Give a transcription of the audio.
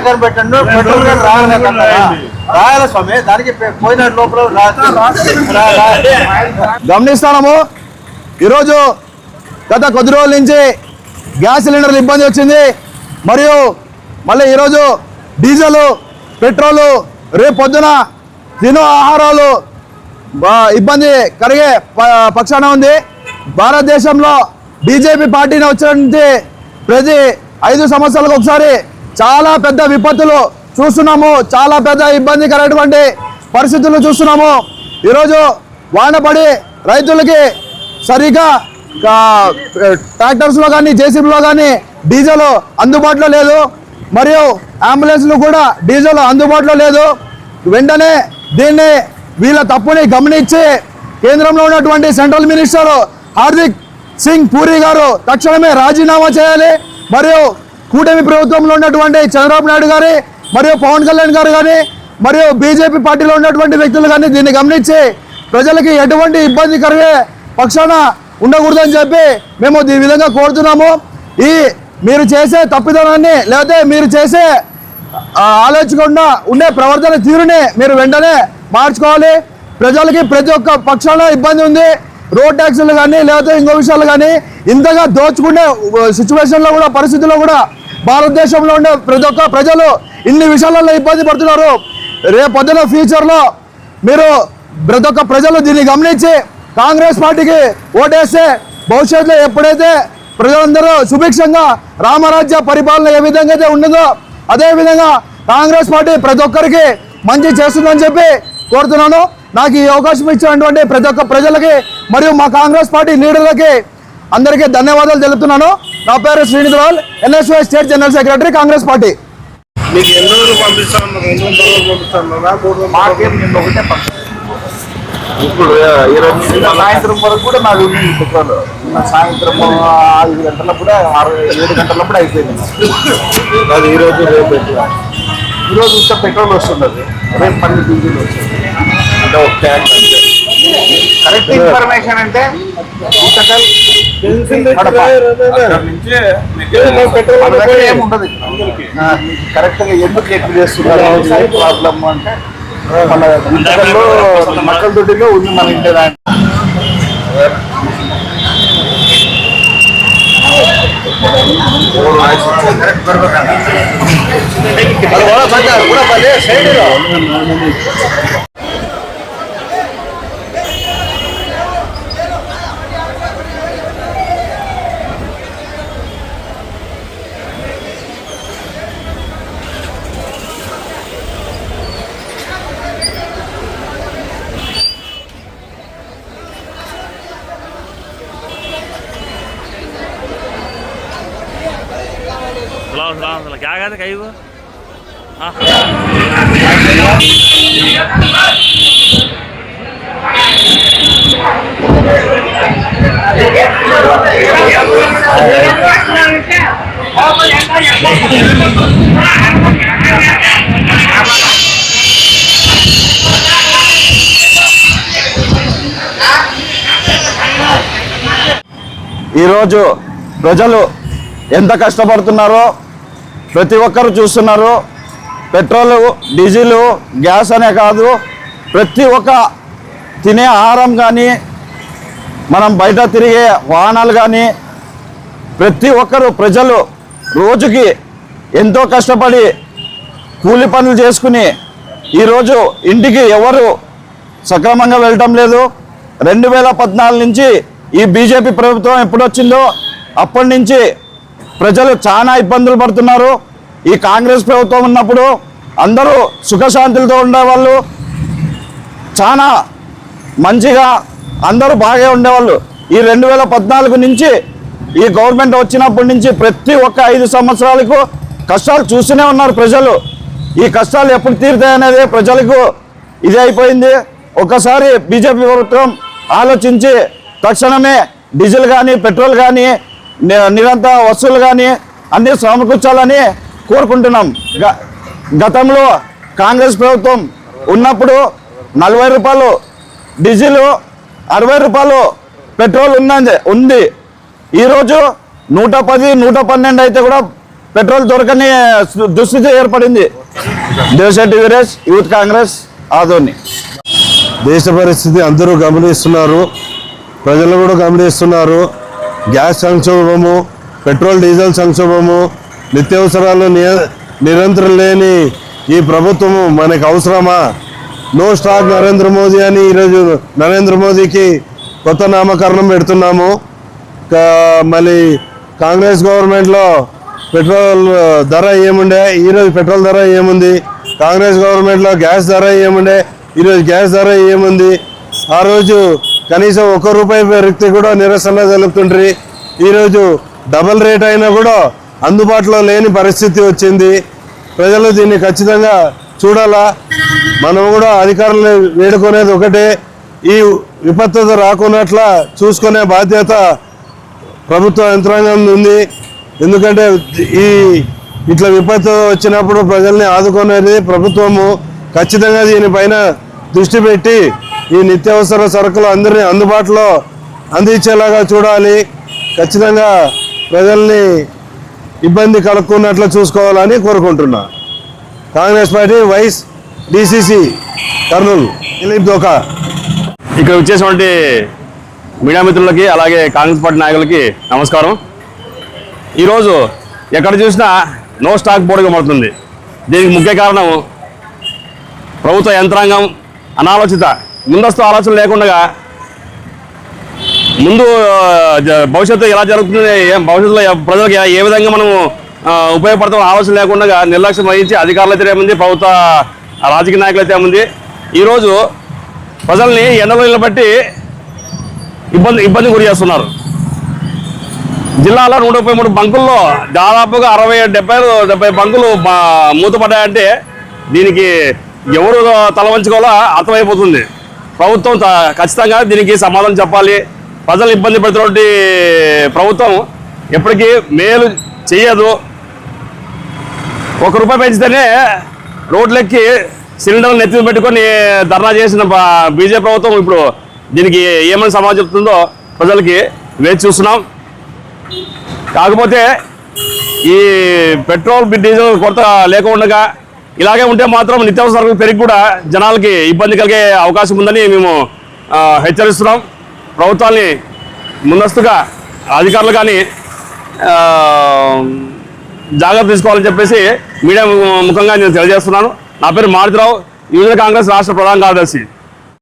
పక్కన పెట్టండి, పెట్రోల్ రాయాల స్వామి దానికి పోయిన లోపల గమనిస్తాము. ఈరోజు గత కొద్ది రోజుల నుంచి గ్యాస్ సిలిండర్లు ఇబ్బంది వచ్చింది. మరియు మళ్ళీ ఈరోజు డీజిల్, పెట్రోలు, రేపు పొద్దున తిను ఆహారాలు ఇబ్బంది కలిగే పక్షాన ఉంది. భారతదేశంలో బీజేపీ పార్టీని వచ్చినటువంటి ప్రతి 5 సంవత్సరాలకు ఒకసారి చాలా పెద్ద విపత్తులు చూస్తున్నాము, చాలా పెద్ద ఇబ్బందికరమైనటువంటి పరిస్థితులు చూస్తున్నాము. ఈరోజు వానపడి రైతులకి సరిగా ట్రాక్టర్స్లో కానీ జేసీబీలో కానీ డీజిల్ అందుబాటులో లేదు. మరియు అంబులెన్స్లు కూడా డీజిల్ అందుబాటులో లేదు. వెంటనే దీన్ని వీళ్ళ తప్పుని గమనించి కేంద్రంలో ఉన్నటువంటి సెంట్రల్ మినిస్టర్ హార్దిక్ సింగ్ పూరి గారు తక్షణమే రాజీనామా చేయాలి. మరియు కూటమి ప్రభుత్వంలో ఉన్నటువంటి చంద్రబాబు నాయుడు గారి మరియు పవన్ కళ్యాణ్ గారు కానీ మరియు బీజేపీ పార్టీలో ఉన్నటువంటి వ్యక్తులు కానీ దీన్ని గమనించి ప్రజలకి ఎటువంటి ఇబ్బంది కలిగే పక్షాన ఉండకూడదని చెప్పి మేము ఈ విధంగా కోరుతున్నాము. ఈ మీరు చేసే తప్పిదనాన్ని లేకపోతే మీరు చేసే ఆలోచించకుండా ఉండే ప్రవర్తన తీరుని మీరు వెంటనే మార్చుకోవాలి. ప్రజలకి ప్రతి ఒక్క పక్షాన ఇబ్బంది ఉంది. రోడ్ ట్యాక్సీలు కానీ లేకపోతే ఇంకో విషయాలు కానీ ఇంతగా దోచుకునే సిచ్యువేషన్లో కూడా పరిస్థితుల్లో కూడా భారతదేశంలో ఉండే ప్రతి ఒక్క ప్రజలు ఇన్ని విషయాలలో ఇబ్బంది పడుతున్నారు. రేపొద్దున ఫ్యూచర్లో మీరు ప్రతి ఒక్క ప్రజలు దీన్ని గమనించి కాంగ్రెస్ పార్టీకి ఓటేస్తే భవిష్యత్తులో ఎప్పుడైతే ప్రజలందరూ సుభిక్షంగా రామరాజ్య పరిపాలన ఏ విధంగా అయితే ఉండదో అదేవిధంగా కాంగ్రెస్ పార్టీ ప్రతి ఒక్కరికి మంచి చేస్తుందని చెప్పి కోరుతున్నాను. నాకు ఈ అవకాశం ఇచ్చినటువంటి ప్రతి ఒక్క ప్రజలకి మరియు మా కాంగ్రెస్ పార్టీ లీడర్లకి అందరికీ ధన్యవాదాలు తెలుపుతున్నాను. నా పేరు Srinidharal, NSUI state general secretary, Congress party. మీకు ఎన్ని రోజులు పంపిస్తాను? 2 రోజులు పంపిస్తాను. మాకేం నిన్న ఒకటే ఇప్పుడు సాయంత్రం వరకు కూడా మాది ఉంది పెట్రోల్. సాయంత్రం 5 గంటలప్పుడు 7 గంటలప్పుడు అయిపోయింది. అది ఈరోజు రేపు ఈరోజు ఇంకా పెట్రోల్ వస్తున్నది, రేపు మళ్ళీ డీజిల్ వస్తుంది. అంటే ఒక ట్యాంక్ అంటే కరెక్ట్ ఇన్ఫర్మేషన్ అంటే ఏముండదు. కరెక్ట్గా ఎందుకు ఎక్కువ చేస్తున్నారు ప్రాబ్లమ్ అంటే మన గుంటకల్లో మక్కల దొడ్డిలో ఉంది మన ఇంటి దాంట్లో. क्या कहते कहीं वो ఈరోజు ప్రజలు ఎంత కష్టపడుతున్నారో ప్రతి ఒక్కరు చూస్తున్నారు. పెట్రోల్, డీజిల్, గ్యాస్ అనే కాదు, ప్రతి ఒక్క తినే ఆహారం కానీ మనం బయట తిరిగే వాహనాలు కానీ ప్రతి ఒక్కరు ప్రజలు రోజుకి ఎంతో కష్టపడి కూలి పనులు చేసుకుని ఈరోజు ఇంటికి ఎవరు సక్రమంగా వెళ్ళటం లేదు. 2014 నుంచి ఈ బీజేపీ ప్రభుత్వం ఎప్పుడొచ్చిందో అప్పటి నుంచి ప్రజలు చాలా ఇబ్బందులు పడుతున్నారు. ఈ కాంగ్రెస్ ప్రభుత్వం ఉన్నప్పుడు అందరూ సుఖశాంతులతో ఉండేవాళ్ళు, చాలా మంచిగా అందరూ బాగా ఉండేవాళ్ళు. ఈ 2014 నుంచి ఈ గవర్నమెంట్ వచ్చినప్పటి నుంచి ప్రతి ఒక్క 5 సంవత్సరాలకు కష్టాలు చూస్తూనే ఉన్నారు ప్రజలు. ఈ కష్టాలు ఎప్పుడు తీరుతాయనేది ప్రజలకు ఇది అయిపోయింది. ఒకసారి బీజేపీ ప్రభుత్వం ఆలోచించి తక్షణమే డీజిల్ కానీ పెట్రోల్ కానీ నిరంతర వస్తువులు కానీ అన్నీ సమకూర్చాలని కోరుకుంటున్నాం. గతంలో కాంగ్రెస్ ప్రభుత్వం ఉన్నప్పుడు 40 రూపాయలు డీజిల్, 60 రూపాయలు పెట్రోల్ ఉంది. ఈరోజు 110, 112 అయితే కూడా పెట్రోల్ దొరకని దుస్థితి ఏర్పడింది. దేవశెట్టి వీరేష్, యూత్ కాంగ్రెస్, ఆదోని. దేశ పరిస్థితి అందరూ గమనిస్తున్నారు, ప్రజలు కూడా గమనిస్తున్నారు. గ్యాస్ సంక్షోభము, పెట్రోల్ డీజిల్ సంక్షోభము, నిత్యావసరాలు నిరంతరం లేని ఈ ప్రభుత్వము మనకు అవసరమా? నో స్టాక్ నరేంద్ర మోదీ అని ఈరోజు నరేంద్ర మోదీకి కొత్త నామకరణం పెడుతున్నాము. మళ్ళీ కాంగ్రెస్ గవర్నమెంట్లో పెట్రోల్ ధర ఏముండే, ఈరోజు పెట్రోల్ ధర ఏముంది? కాంగ్రెస్ గవర్నమెంట్లో గ్యాస్ ధర ఏముండే, ఈరోజు గ్యాస్ ధర ఏముంది? ఆ రోజు కనీసం ₹1 వ్యక్తి కూడా నిరసన తెలుపుతుండ్రి. ఈరోజు డబల్ రేట్ అయినా కూడా అందుబాటులో లేని పరిస్థితి వచ్చింది. ప్రజలు దీన్ని ఖచ్చితంగా చూడాలా. మనం కూడా అధికారులను వేడుకునేది ఒకటే, ఈ విపత్తు రాకున్నట్ల చూసుకునే బాధ్యత ప్రభుత్వ యంత్రాంగం ఉంది. ఎందుకంటే ఇట్లా విపత్తు వచ్చినప్పుడు ప్రజల్ని ఆదుకునేది ప్రభుత్వము. ఖచ్చితంగా దీనిపైన దృష్టి పెట్టి ఈ నిత్యావసర సరుకులు అందరినీ అందుబాటులో అందించేలాగా చూడాలి. ఖచ్చితంగా ప్రజల్ని ఇబ్బంది కలుక్కున్నట్లు చూసుకోవాలని కోరుకుంటున్నా. Congress party vice DCC Kurnool Dileep Doka. ఇక్కడ వచ్చేటువంటి మీడియా మిత్రులకి అలాగే కాంగ్రెస్ పార్టీ నాయకులకి నమస్కారం. ఈరోజు ఎక్కడ చూసినా నో స్టాక్ బోర్డుగా మారుతుంది. దీనికి ముఖ్య కారణం ప్రభుత్వ యంత్రాంగం అనాలోచిత ముందస్తు ఆలోచన లేకుండా ముందు భవిష్యత్తు ఎలా జరుగుతుంది, భవిష్యత్తులో ప్రజలకు ఏ విధంగా మనము ఉపయోగపడతాం ఆలోచన లేకుండా నిర్లక్ష్యం వహించి అధికారులు అయితే ఏముంది, ప్రభుత్వ రాజకీయ నాయకులు అయితే ఏముంది, ఈరోజు ప్రజల్ని ఎండలో నిలబెట్టి ఇబ్బంది గురి చేస్తున్నారు. జిల్లాలో 133 బంకుల్లో దాదాపుగా 60-70 బంకులు మూతపడ్డాయంటే దీనికి ఎవరు తల వంచుకోవాలో అర్థమైపోతుంది. ప్రభుత్వం ఖచ్చితంగా దీనికి సమాధానం చెప్పాలి. ప్రజలు ఇబ్బంది పెడుతున్నటువంటి ప్రభుత్వం ఎప్పటికీ మేలు చేయదు. ₹1 పెంచితేనే రోడ్లెక్కి సిలిండర్లు నెత్తి పెట్టుకొని ధర్నా చేసిన బీజేపీ ప్రభుత్వం ఇప్పుడు దీనికి ఏమని సమాధానం చెప్తుందో ప్రజలకి వేచి చూస్తున్నాం. కాకపోతే ఈ పెట్రోల్ డీజిల్ కొరత లేకుండా ఇలాగే ఉంటే మాత్రం నిత్యావసర సరుకులు పెరిగి కూడా జనాలకి ఇబ్బంది కలిగే అవకాశం ఉందని మేము హెచ్చరిస్తున్నాం. ప్రభుత్వాన్ని ముందస్తుగా అధికారులు కానీ జాగ్రత్త తీసుకోవాలని చెప్పేసి మీడియా ముఖంగా నేను తెలియజేస్తున్నాను. నా పేరు మారుతిరావు, యువజన కాంగ్రెస్ రాష్ట్ర ప్రధాన కార్యదర్శి.